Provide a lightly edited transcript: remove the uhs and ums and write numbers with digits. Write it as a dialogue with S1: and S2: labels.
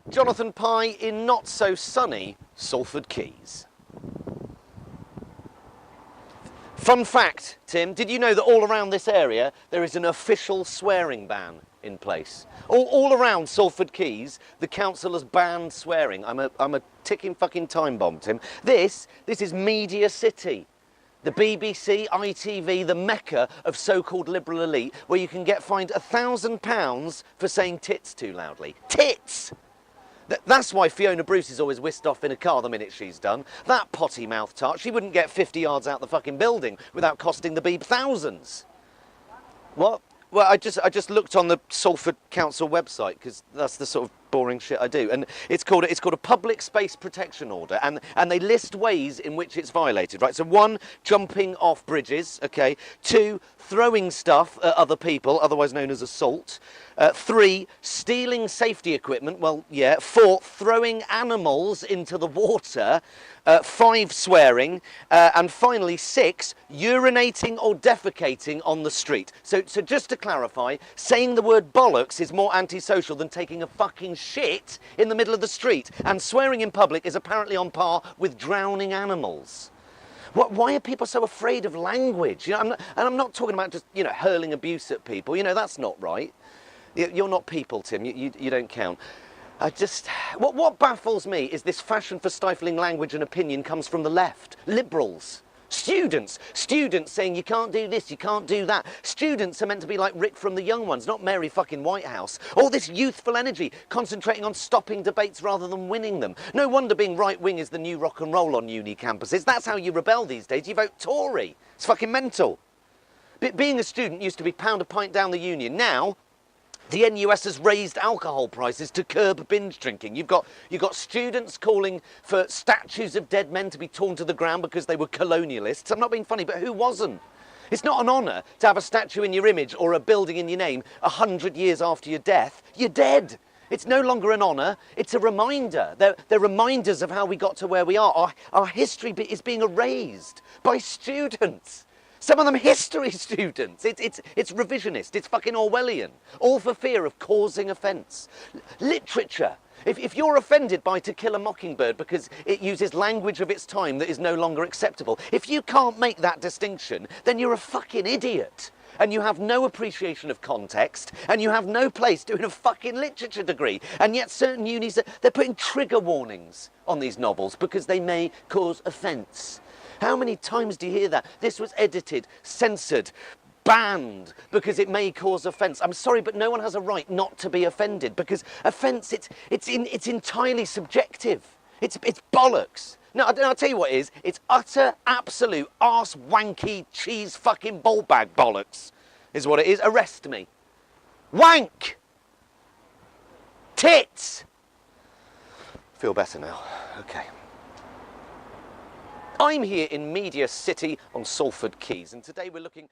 S1: Jonathan Pye in not-so-sunny Salford Quays. Fun fact, Tim, did you know that all around this area there is an official swearing ban in place? All around Salford Quays, the council has banned swearing. I'm a ticking fucking time bomb, Tim. This is Media City. The BBC, ITV, the mecca of so-called liberal elite, where you can get fined £1,000 for saying tits too loudly. Tits! That's why Fiona Bruce is always whisked off in a car the minute she's done. That potty mouth tart, she wouldn't get 50 yards out the fucking building without costing the beeb thousands. What? Well, I just looked on the Salford Council website because that's the sort of boring shit I do, and it's called a public space protection order, and they list ways in which it's violated. Right. So 1, jumping off bridges. Okay. 2, throwing stuff at other people, otherwise known as assault. 3, stealing safety equipment. Well, yeah. 4, throwing animals into the water. 5, swearing, and finally 6, urinating or defecating on the street. So just to clarify, saying the word bollocks is more antisocial than taking a fucking shit in the middle of the street, and swearing in public is apparently on par with drowning animals. Why are people so afraid of language? You know, I'm not talking about just, you know, hurling abuse at people. You know, that's not right. You're not people, Tim. You don't count. What baffles me is this fashion for stifling language and opinion comes from the left. Liberals. Students saying you can't do this, you can't do that. Students are meant to be like Rick from The Young Ones, not Mary fucking Whitehouse. All this youthful energy, concentrating on stopping debates rather than winning them. No wonder being right-wing is the new rock and roll on uni campuses. That's how you rebel these days. You vote Tory. It's fucking mental. Being a student used to be pound a pint down the union. Now, the NUS has raised alcohol prices to curb binge drinking. You've got students calling for statues of dead men to be torn to the ground because they were colonialists. I'm not being funny, but who wasn't? It's not an honour to have a statue in your image or a building in your name 100 years after your death. You're dead. It's no longer an honour, it's a reminder. They're reminders of how we got to where we are. Our history is being erased by students. Some of them history students. It's revisionist, it's fucking Orwellian. All for fear of causing offence. Literature. If you're offended by To Kill a Mockingbird because it uses language of its time that is no longer acceptable, if you can't make that distinction, then you're a fucking idiot. And you have no appreciation of context, and you have no place doing a fucking literature degree. And yet certain unis, they're putting trigger warnings on these novels because they may cause offence. How many times do you hear that? This was edited, censored, banned because it may cause offence. I'm sorry, but no one has a right not to be offended because offence, it's entirely subjective. It's bollocks. No, I'll tell you what it is. It's utter, absolute, arse wanky, cheese fucking ball bag bollocks is what it is. Arrest me. Wank! Tits! Feel better now. Okay. I'm here in Media City on Salford Quays, and today we're looking